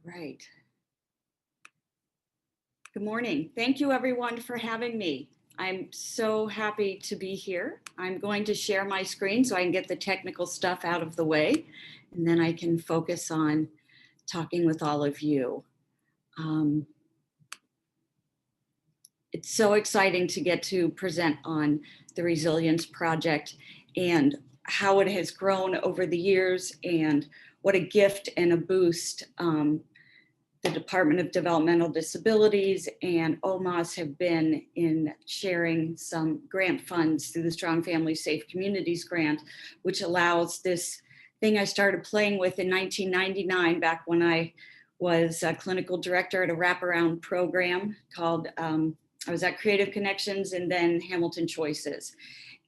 Right. Good morning. Thank you everyone for having me. I'm so happy to be here. I'm going to share my screen so I can get the technical stuff out of the way, and then I can focus on talking with all of you. It's so exciting to get to present on the Resilience Project and how it has grown over the years and what a gift and a boost the Department of Developmental Disabilities and OMAS have been in sharing some grant funds through the Strong Families Safe Communities grant, which allows this thing I started playing with in 1999, back when I was a clinical director at a wraparound program called, I was at Creative Connections and then Hamilton Choices.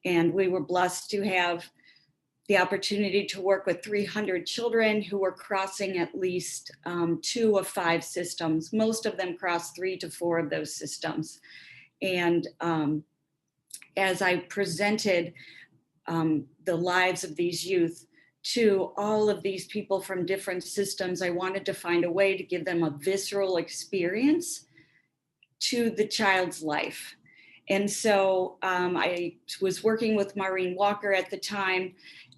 And we were blessed to have the opportunity to work with 300 children who were crossing at least 2 of 5 systems. Most of them crossed 3 to 4 of those systems. And as I presented the lives of these youth to all of these people from different systems, I wanted to find a way to give them a visceral experience to the child's life. And so I was working with Maureen Walker at the time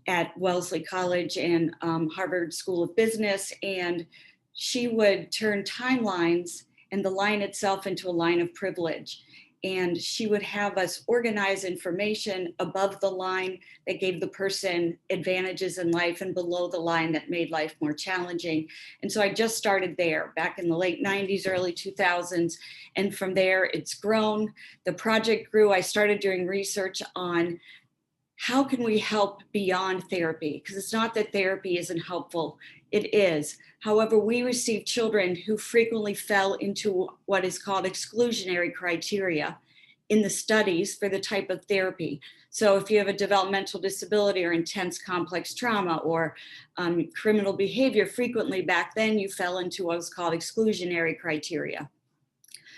at Wellesley College and Harvard School of Business, and she would turn timelines and the line itself into a line of privilege. And she would have us organize information above the line that gave the person advantages in life and below the line that made life more challenging. And so I just started there back in the late 90s, early 2000s. And from there it's grown. The project grew. I started doing research on how can we help beyond therapy? Because it's not that therapy isn't helpful, it is. However, we receive children who frequently fell into what is called exclusionary criteria in the studies for the type of therapy. So if you have a developmental disability or intense complex trauma or criminal behavior, frequently back then you fell into what was called exclusionary criteria.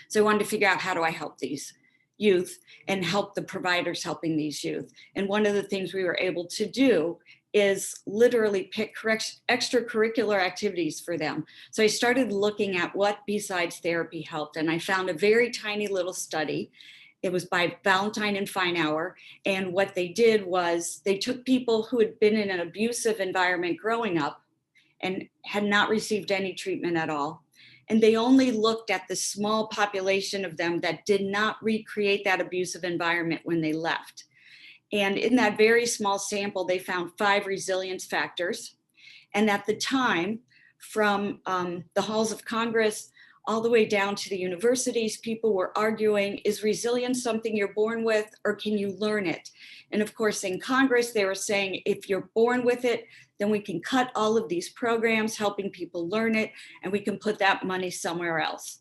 So I wanted to figure out, how do I help these youth and help the providers helping these youth? And one of the things we were able to do is literally pick extracurricular activities for them. So I started looking at what besides therapy helped, and I found a very tiny little study. It was by Valentine and Feinauer, and what they did was they took people who had been in an abusive environment growing up and had not received any treatment at all. And they only looked at the small population of them that did not recreate that abusive environment when they left. And in that very small sample, they found 5 resilience factors. And at the time, from the halls of Congress all the way down to the universities, people were arguing, is resilience something you're born with, or can you learn it? And of course, in Congress, they were saying, if you're born with it, then we can cut all of these programs helping people learn it, and we can put that money somewhere else.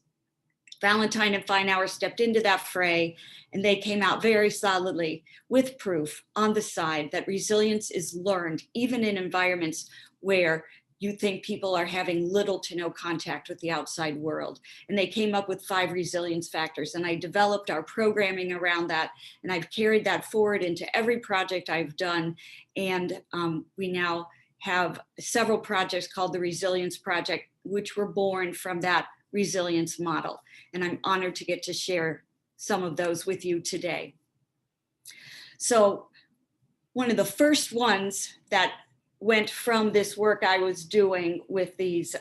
Valentine and Feinauer stepped into that fray, and they came out very solidly with proof on the side that resilience is learned, even in environments where you think people are having little to no contact with the outside world. And they came up with 5 resilience factors, and I developed our programming around that, and I've carried that forward into every project I've done. And we now have several projects called the Resilience Project, which were born from that resilience model. And I'm honored to get to share some of those with you today. So one of the first ones that went from this work I was doing with these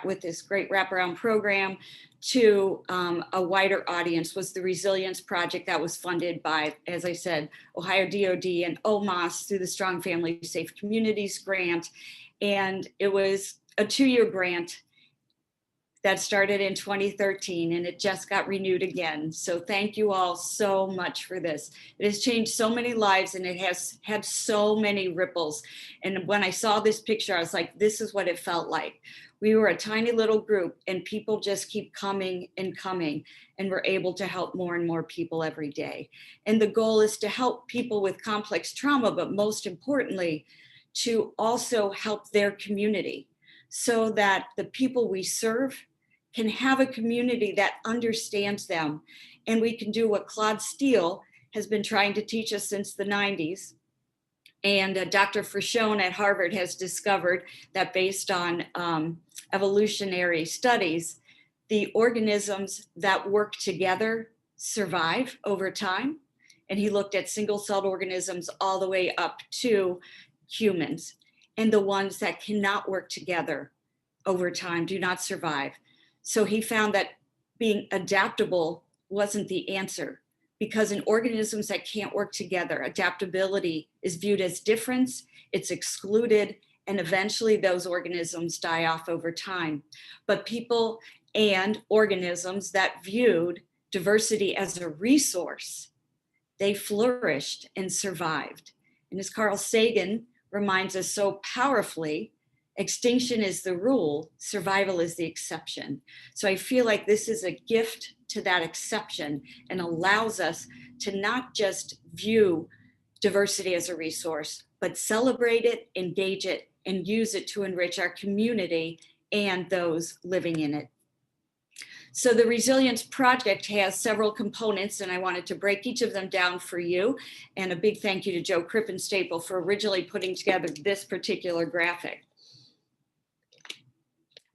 with this great wraparound program to a wider audience was the Resilience Project that was funded by, as I said, Ohio DOD and OMAS through the Strong Family Safe Communities grant. And it was a 2-year grant that started in 2013, and it just got renewed again. So thank you all so much for this. It has changed so many lives, and it has had so many ripples. And when I saw this picture, I was like, this is what it felt like. We were a tiny little group, and people just keep coming and coming, and we're able to help more and more people every day. And the goal is to help people with complex trauma, but most importantly, to also help their community so that the people we serve can have a community that understands them. And we can do what Claude Steele has been trying to teach us since the 90s, And Dr. Frashone at Harvard has discovered that based on evolutionary studies, the organisms that work together survive over time. And he looked at single-celled organisms all the way up to humans. And the ones that cannot work together over time do not survive. So he found that being adaptable wasn't the answer, because in organisms that can't work together, adaptability is viewed as difference, it's excluded, and eventually those organisms die off over time. But people and organisms that viewed diversity as a resource, they flourished and survived. And as Carl Sagan reminds us so powerfully, extinction is the rule, survival is the exception. So I feel like this is a gift to that exception and allows us to not just view diversity as a resource, but celebrate it, engage it, and use it to enrich our community and those living in it. So the Resilience Project has several components, and I wanted to break each of them down for you. And a big thank you to Joe Krippenstapel for originally putting together this particular graphic.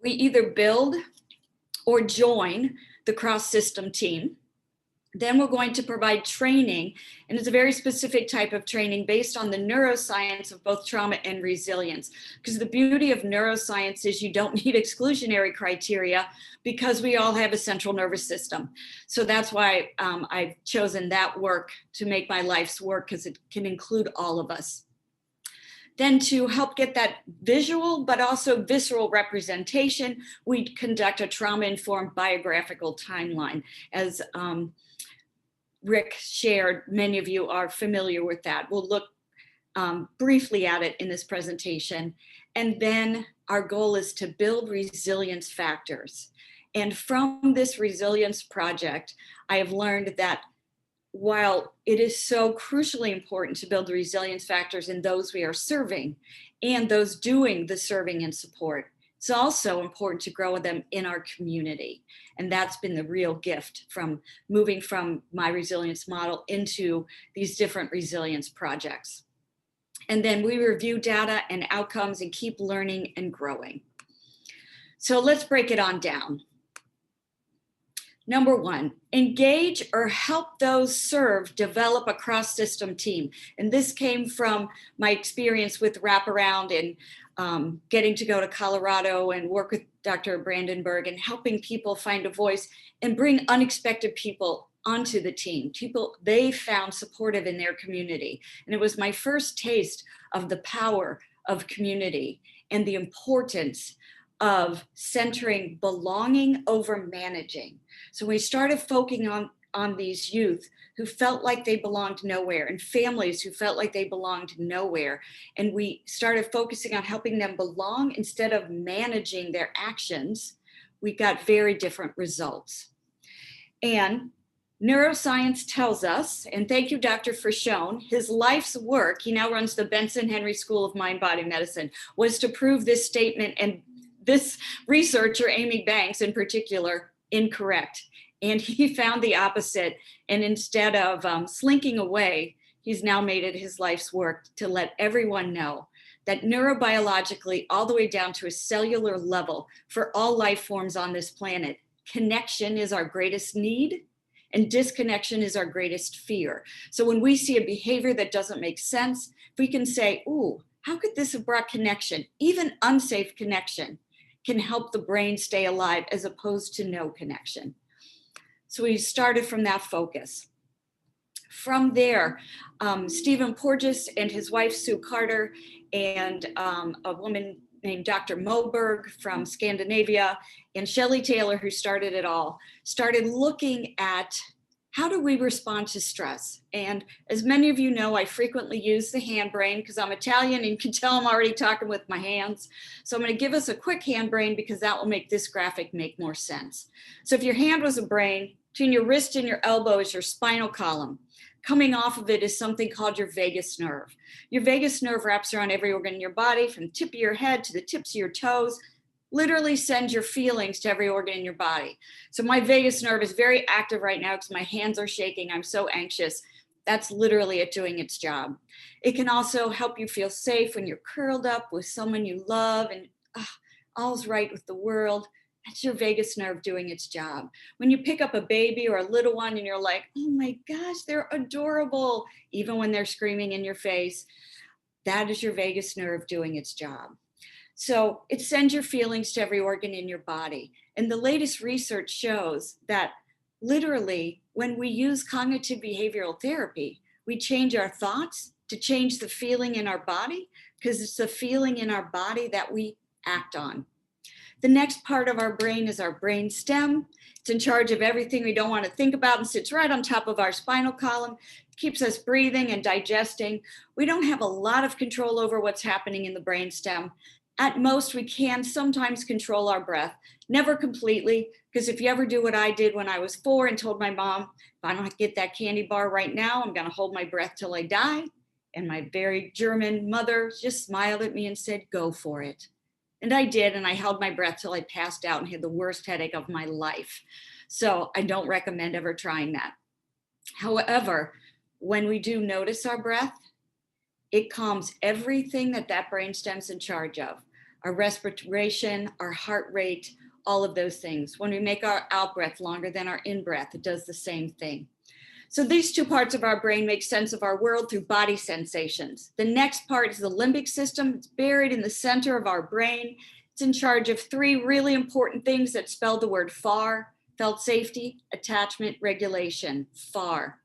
We either build or join the cross-system team. Then we're going to provide training, and it's a very specific type of training based on the neuroscience of both trauma and resilience. Because the beauty of neuroscience is you don't need exclusionary criteria because we all have a central nervous system. So that's why I've chosen that work to make my life's work, because it can include all of us. Then to help get that visual but also visceral representation, we conduct a trauma-informed biographical timeline. As Rick shared, many of you are familiar with that. We'll look briefly at it in this presentation. And then our goal is to build resilience factors. And from this resilience project, I have learned that while it is so crucially important to build the resilience factors in those we are serving and those doing the serving and support, it's also important to grow them in our community. And that's been the real gift from moving from my resilience model into these different resilience projects. And then we review data and outcomes and keep learning and growing. So let's break it on down. Number one, engage or help those served develop a cross-system team. And this came from my experience with Wraparound and getting to go to Colorado and work with Dr. Brandenburg and helping people find a voice and bring unexpected people onto the team, people they found supportive in their community. And it was my first taste of the power of community and the importance of centering belonging over managing. So we started focusing on these youth who felt like they belonged nowhere and families who felt like they belonged nowhere. And we started focusing on helping them belong instead of managing their actions. We got very different results. And neuroscience tells us, and thank you, Dr. Frashone, his life's work, he now runs the Benson Henry School of Mind-Body Medicine, was to prove this statement and this researcher, Amy Banks in particular, incorrect. And he found the opposite. And instead of slinking away, he's now made it his life's work to let everyone know that neurobiologically, all the way down to a cellular level, for all life forms on this planet, connection is our greatest need and disconnection is our greatest fear. So when we see a behavior that doesn't make sense, if we can say, ooh, how could this have brought connection? Even unsafe connection can help the brain stay alive as opposed to no connection. So we started from that focus. From there, Stephen Porges and his wife, Sue Carter, and a woman named Dr. Moberg from Scandinavia, and Shelley Taylor, who started it all, started looking at how do we respond to stress? And as many of you know, I frequently use the hand brain because I'm Italian and you can tell I'm already talking with my hands. So I'm going to give us a quick hand brain because that will make this graphic make more sense. So if your hand was a brain, between your wrist and your elbow is your spinal column. Coming off of it is something called your vagus nerve. Your vagus nerve wraps around every organ in your body, from the tip of your head to the tips of your toes, literally sends your feelings to every organ in your body. So my vagus nerve is very active right now because my hands are shaking. I'm so anxious. That's literally it doing its job. It can also help you feel safe when you're curled up with someone you love and all's right with the world. That's your vagus nerve doing its job. When you pick up a baby or a little one and you're like, oh my gosh, they're adorable, even when they're screaming in your face, that is your vagus nerve doing its job. So it sends your feelings to every organ in your body. And the latest research shows that literally when we use cognitive behavioral therapy, we change our thoughts to change the feeling in our body, because it's the feeling in our body that we act on. The next part of our brain is our brain stem. It's in charge of everything we don't want to think about and sits right on top of our spinal column, keeps us breathing and digesting. We don't have a lot of control over what's happening in the brain stem. At most, we can sometimes control our breath, never completely, because if you ever do what I did when I was 4 and told my mom, if I don't get that candy bar right now, I'm going to hold my breath till I die. And my very German mother just smiled at me and said, go for it. And I did, and I held my breath till I passed out and had the worst headache of my life. So I don't recommend ever trying that. However, when we do notice our breath, it calms everything that brainstem's in charge of. Our respiration, our heart rate, all of those things. When we make our out breath longer than our in breath, it does the same thing. So these two parts of our brain make sense of our world through body sensations. The next part is the limbic system. It's buried in the center of our brain. It's in charge of 3 really important things that spell the word FAR: felt safety, attachment, regulation, FAR.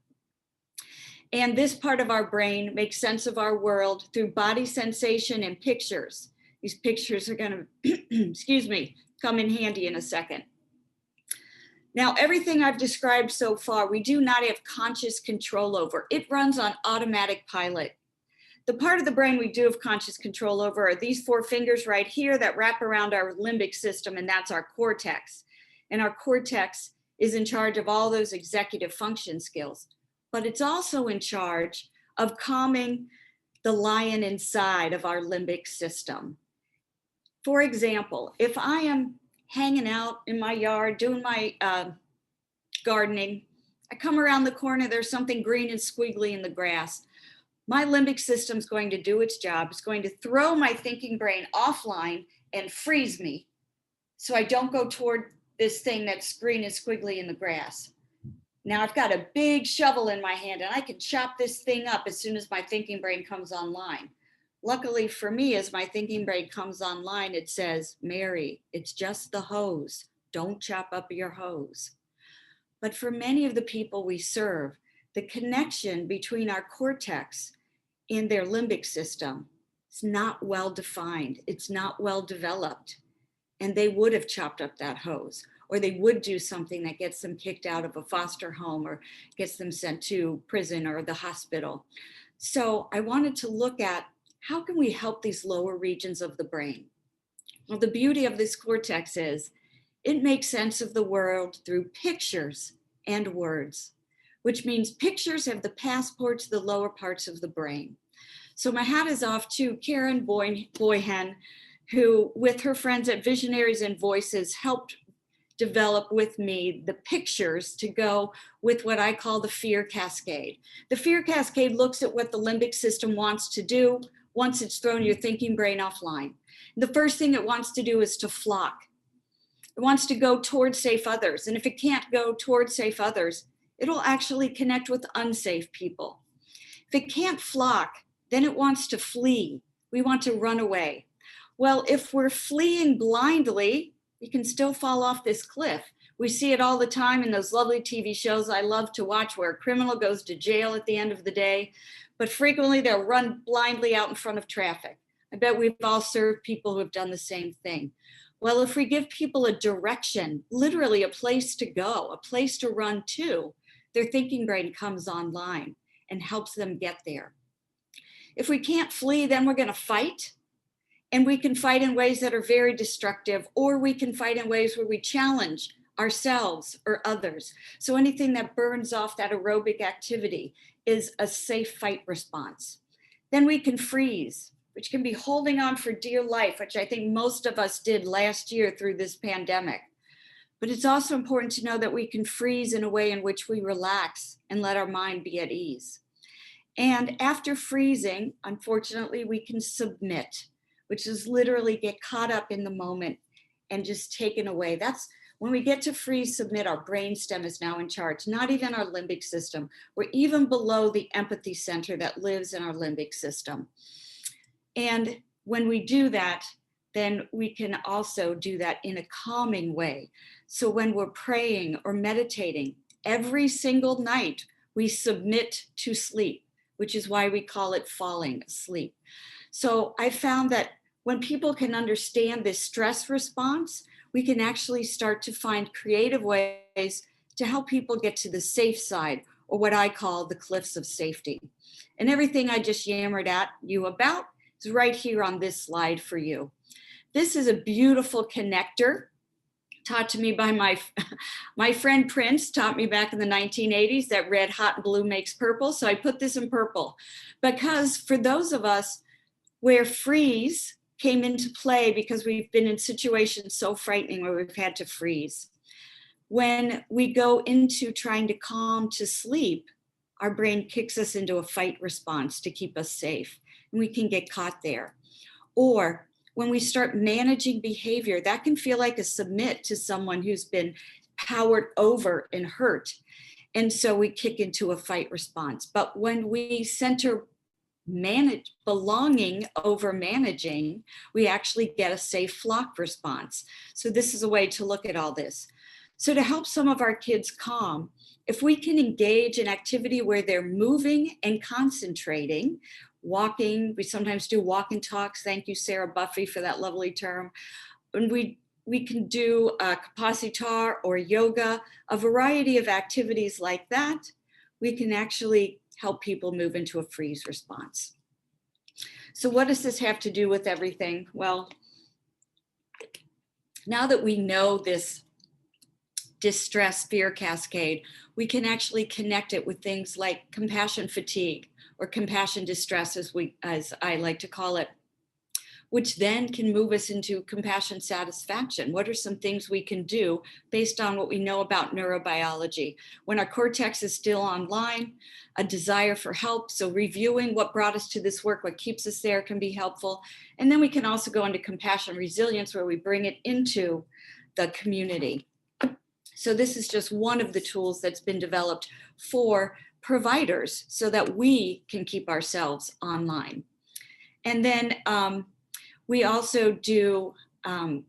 And this part of our brain makes sense of our world through body sensation and pictures. These pictures are going to, come in handy in a second. Now, everything I've described so far, we do not have conscious control over. It runs on automatic pilot. The part of the brain we do have conscious control over are these 4 fingers right here that wrap around our limbic system, and that's our cortex. And our cortex is in charge of all those executive function skills, but it's also in charge of calming the lion inside of our limbic system. For example, if I am hanging out in my yard doing my gardening, I come around the corner, there's something green and squiggly in the grass. My limbic system's going to do its job. It's going to throw my thinking brain offline and freeze me so I don't go toward this thing that's green and squiggly in the grass. Now I've got a big shovel in my hand and I can chop this thing up as soon as my thinking brain comes online. Luckily for me, as my thinking brain comes online, it says, Mary, it's just the hose. Don't chop up your hose. But for many of the people we serve, the connection between our cortex and their limbic system is not well defined. It's not well developed. And they would have chopped up that hose, or they would do something that gets them kicked out of a foster home or gets them sent to prison or the hospital. So I wanted to look at how can we help these lower regions of the brain? Well, the beauty of this cortex is it makes sense of the world through pictures and words, which means pictures have the passport to the lower parts of the brain. So my hat is off to Karen Boyhen, who with her friends at Visionaries and Voices helped develop with me the pictures to go with what I call the fear cascade. The fear cascade looks at what the limbic system wants to do once it's thrown your thinking brain offline. And the first thing it wants to do is to flock. It wants to go towards safe others. And if it can't go towards safe others, it'll actually connect with unsafe people. If it can't flock, then it wants to flee. We want to run away. Well, if we're fleeing blindly, you can still fall off this cliff. We see it all the time in those lovely TV shows I love to watch where a criminal goes to jail at the end of the day, but frequently they'll run blindly out in front of traffic. I bet we've all served people who have done the same thing. Well, if we give people a direction, literally a place to go, a place to run to, their thinking brain comes online and helps them get there. If we can't flee, then we're going to fight. And we can fight in ways that are very destructive, or we can fight in ways where we challenge ourselves or others. So anything that burns off that aerobic activity is a safe fight response. Then we can freeze, which can be holding on for dear life, which I think most of us did last year through this pandemic. But it's also important to know that we can freeze in a way in which we relax and let our mind be at ease. And after freezing, unfortunately, we can submit, which is literally get caught up in the moment and just taken away. That's when we get to freeze submit, our brainstem is now in charge, not even our limbic system. We're even below the empathy center that lives in our limbic system. And when we do that, then we can also do that in a calming way. So when we're praying or meditating, every single night we submit to sleep, which is why we call it falling asleep. So I found that when people can understand this stress response, we can actually start to find creative ways to help people get to the safe side, or what I call the cliffs of safety. And everything I just yammered at you about is right here on this slide for you. This is a beautiful connector taught to me by my friend Prince, taught me back in the 1980s that red, hot, and blue makes purple. So I put this in purple because for those of us where freeze came into play because we've been in situations so frightening where we've had to freeze. When we go into trying to calm to sleep, our brain kicks us into a fight response to keep us safe, and we can get caught there. Or when we start managing behavior, that can feel like a submit to someone who's been powered over and hurt. And so we kick into a fight response. But when we center belonging over managing, we actually get a safe flock response. So this is a way to look at all this. So to help some of our kids calm, if we can engage in activity where they're moving and concentrating, walking, we sometimes do walk and talks. Thank you, Sarah Buffy, for that lovely term. And we can do Kapasitar or yoga, a variety of activities like that. We can actually help people move into a freeze response. So what does this have to do with everything? Well, now that we know this distress fear cascade, we can actually connect it with things like compassion fatigue or compassion distress, as I like to call it, which then can move us into compassion satisfaction. What are some things we can do based on what we know about neurobiology? When our cortex is still online, a desire for help, so reviewing what brought us to this work, what keeps us there can be helpful. And then we can also go into compassion resilience where we bring it into the community. So this is just one of the tools that's been developed for providers so that we can keep ourselves online. And then we also do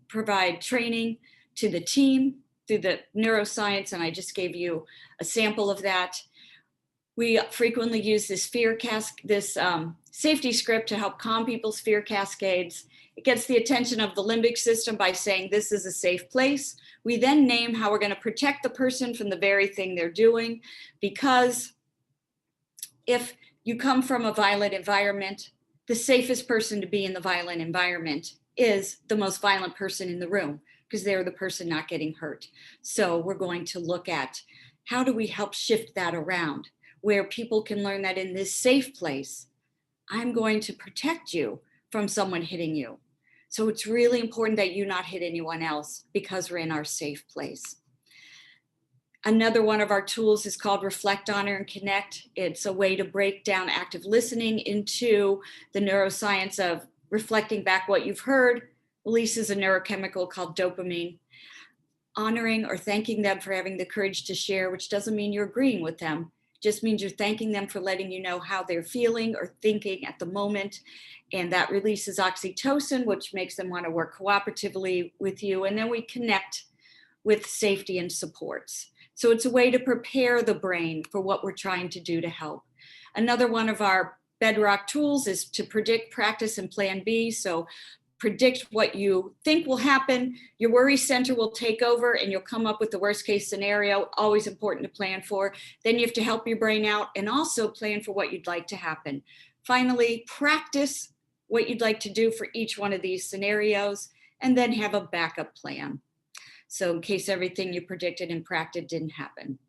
provide training to the team through the neuroscience, and I just gave you a sample of that. We frequently use this safety script to help calm people's fear cascades. It gets the attention of the limbic system by saying this is a safe place. We then name how we're going to protect the person from the very thing they're doing, because if you come from a violent environment, the safest person to be in the violent environment is the most violent person in the room, because they're the person not getting hurt. So we're going to look at how do we help shift that around, where people can learn that in this safe place, I'm going to protect you from someone hitting you. So it's really important that you not hit anyone else because we're in our safe place. Another one of our tools is called Reflect, Honor, and Connect. It's a way to break down active listening into the neuroscience of reflecting back what you've heard, releases a neurochemical called dopamine. Honoring or thanking them for having the courage to share, which doesn't mean you're agreeing with them, just means you're thanking them for letting you know how they're feeling or thinking at the moment. And that releases oxytocin, which makes them want to work cooperatively with you. And then we connect with safety and supports. So it's a way to prepare the brain for what we're trying to do to help. Another one of our bedrock tools is to predict, practice, and plan B. So predict what you think will happen. Your worry center will take over and you'll come up with the worst case scenario, always important to plan for. Then you have to help your brain out and also plan for what you'd like to happen. Finally, practice what you'd like to do for each one of these scenarios, and then have a backup plan. So in case everything you predicted and practiced didn't happen.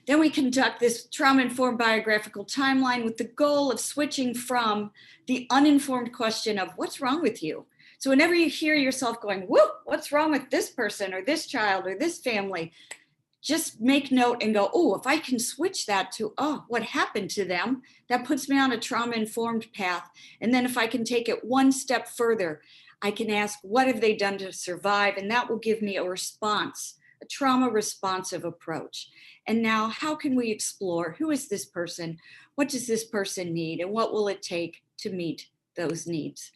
Then we conduct this trauma-informed biographical timeline with the goal of switching from the uninformed question of what's wrong with you. So whenever you hear yourself going, whoa, what's wrong with this person or this child or this family? just make note and go, oh, if I can switch that to, oh, what happened to them, that puts me on a trauma-informed path. And then if I can take it one step further, I can ask, what have they done to survive? And that will give me a response, a trauma responsive approach. And now how can we explore, who is this person? What does this person need? And what will it take to meet those needs?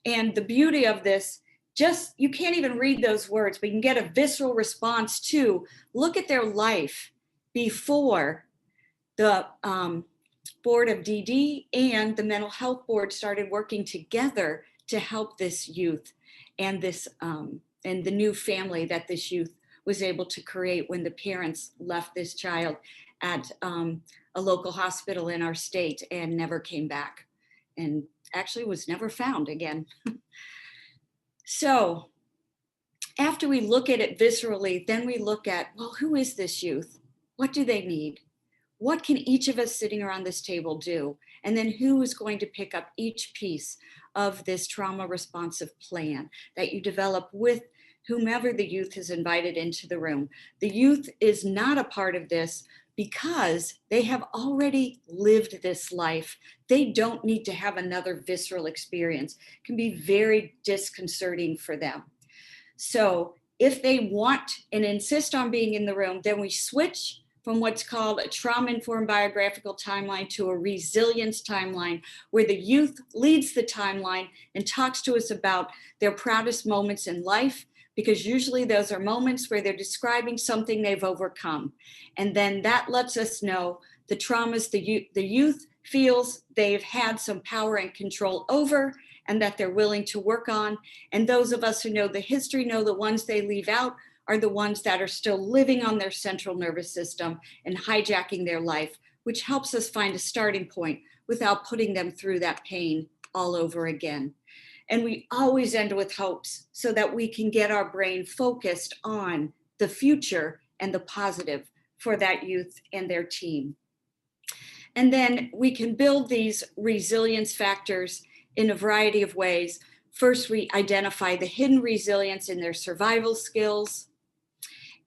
And the beauty of this, just, you can't even read those words, but you can get a visceral response to look at their life before the board of DD and the mental health board started working together to help this youth and this and the new family that this youth was able to create when the parents left this child at a local hospital in our state and never came back, and actually was never found again. So after we look at it viscerally, then we look at, well, who is this youth? What do they need? What can each of us sitting around this table do? And then who is going to pick up each piece of this trauma responsive plan that you develop with whomever the youth has invited into the room? The youth is not a part of this because they have already lived this life. They don't need to have another visceral experience. It can be very disconcerting for them. So if they want and insist on being in the room, then we switch from what's called a trauma-informed biographical timeline to a resilience timeline, where the youth leads the timeline and talks to us about their proudest moments in life, because usually those are moments where they're describing something they've overcome. And then that lets us know the traumas the youth feels they've had some power and control over and that they're willing to work on. And those of us who know the history know the ones they leave out are the ones that are still living on their central nervous system and hijacking their life, which helps us find a starting point without putting them through that pain all over again. And we always end with hopes so that we can get our brain focused on the future and the positive for that youth and their team. And then we can build these resilience factors in a variety of ways. First, we identify the hidden resilience in their survival skills.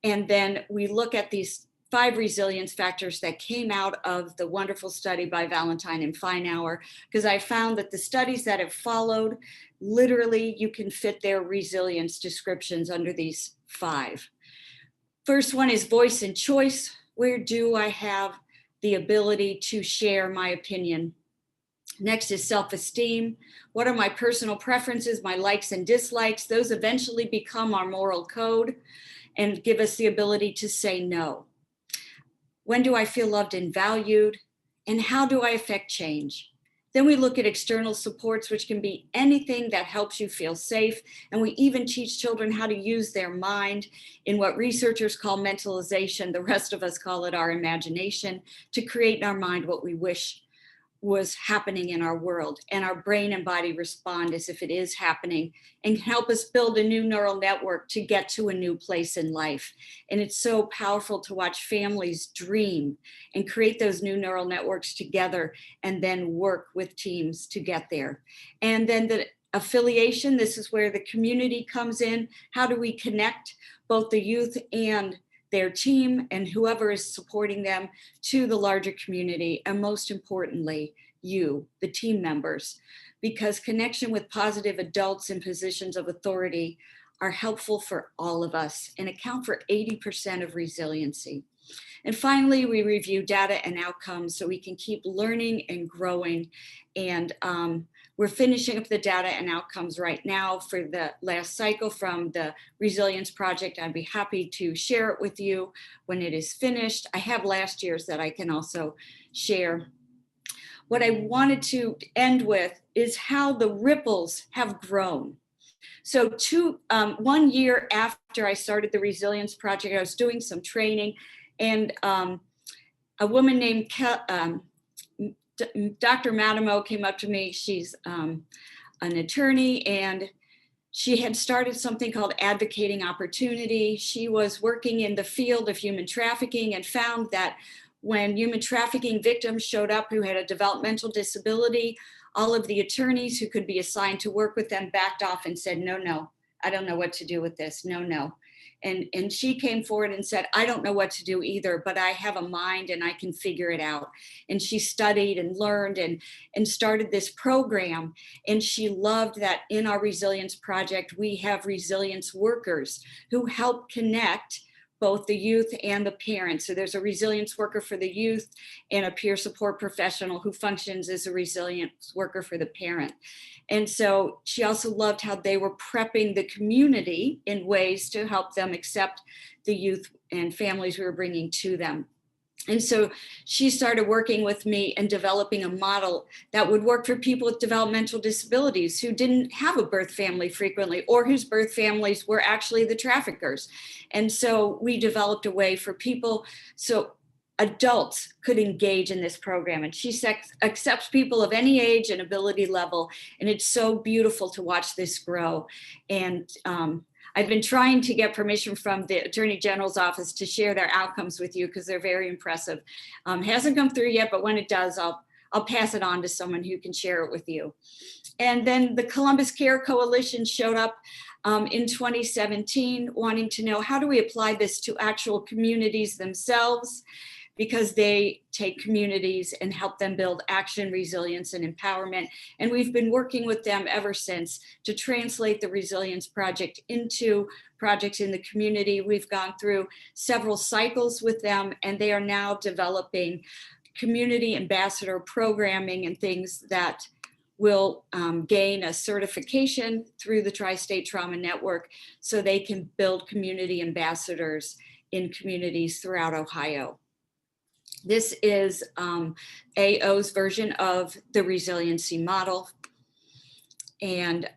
And then we look at these 5 resilience factors that came out of the wonderful study by Valentine and Feinauer, because I found that the studies that have followed, literally you can fit their resilience descriptions under these 5. First one is voice and choice. Where do I have the ability to share my opinion? Next is self-esteem. What are my personal preferences, my likes and dislikes? Those eventually become our moral code and give us the ability to say no. When do I feel loved and valued? And how do I affect change? Then we look at external supports, which can be anything that helps you feel safe. And we even teach children how to use their mind in what researchers call mentalization. The rest of us call it our imagination, to create in our mind what we wish was happening in our world, and our brain and body respond as if it is happening and help us build a new neural network to get to a new place in life. And it's so powerful to watch families dream and create those new neural networks together and then work with teams to get there. And then the affiliation, this is where the community comes in. How do we connect both the youth and their team and whoever is supporting them to the larger community, and most importantly, you, the team members, because connection with positive adults in positions of authority are helpful for all of us and account for 80% of resiliency. And finally, we review data and outcomes so we can keep learning and growing. And we're finishing up the data and outcomes right now for the last cycle from the Resilience Project. I'd be happy to share it with you when it is finished. I have last year's that I can also share. What I wanted to end with is how the ripples have grown. So 1 year after I started the Resilience Project, I was doing some training, and a woman named Dr. Madamo came up to me. She's an attorney, and she had started something called Advocating Opportunity. She was working in the field of human trafficking and found that when human trafficking victims showed up who had a developmental disability, all of the attorneys who could be assigned to work with them backed off and said, no, I don't know what to do with this. No. And she came forward and said, I don't know what to do either, but I have a mind and I can figure it out. And she studied and learned and started this program. And she loved that in our resilience project, we have resilience workers who help connect both the youth and the parents. So there's a resilience worker for the youth and a peer support professional who functions as a resilience worker for the parent. And so she also loved how they were prepping the community in ways to help them accept the youth and families we were bringing to them. And so she started working with me and developing a model that would work for people with developmental disabilities who didn't have a birth family frequently, or whose birth families were actually the traffickers. And so we developed a way for people, so adults could engage in this program. And she accepts people of any age and ability level. And it's so beautiful to watch this grow. And I've been trying to get permission from the Attorney General's office to share their outcomes with you because they're very impressive. Hasn't come through yet, but when it does, I'll pass it on to someone who can share it with you. And then the Columbus Care Coalition showed up in 2017, wanting to know, how do we apply this to actual communities themselves? Because they take communities and help them build action, resilience, and empowerment. And we've been working with them ever since to translate the Resilience Project into projects in the community. We've gone through several cycles with them, and they are now developing community ambassador programming and things that will gain a certification through the Tri-State Trauma Network so they can build community ambassadors in communities throughout Ohio. This is AO's version of the resiliency model. And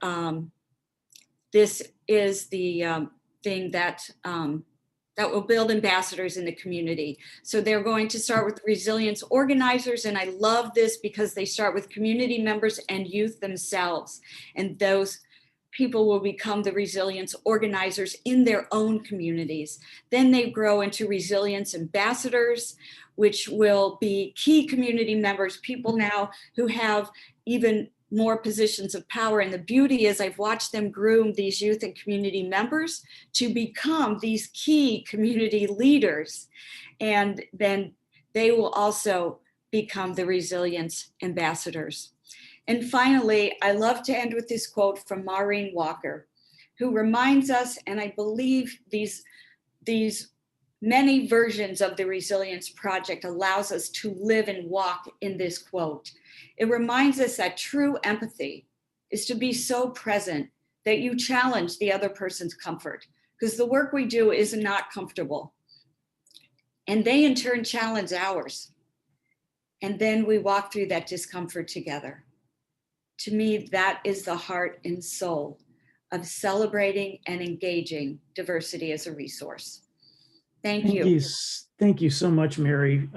this is the thing that will build ambassadors in the community. So they're going to start with resilience organizers. And I love this because they start with community members and youth themselves. And those people will become the resilience organizers in their own communities. Then they grow into resilience ambassadors, which will be key community members, people now who have even more positions of power. And the beauty is I've watched them groom these youth and community members to become these key community leaders. And then they will also become the resilience ambassadors. And finally, I love to end with this quote from Maureen Walker, who reminds us, and I believe these many versions of the Resilience Project allows us to live and walk in this quote. It reminds us that true empathy is to be so present that you challenge the other person's comfort, because the work we do is not comfortable. And they in turn challenge ours. And then we walk through that discomfort together. To me, that is the heart and soul of celebrating and engaging diversity as a resource. Thank you. Thank you so much, Mary.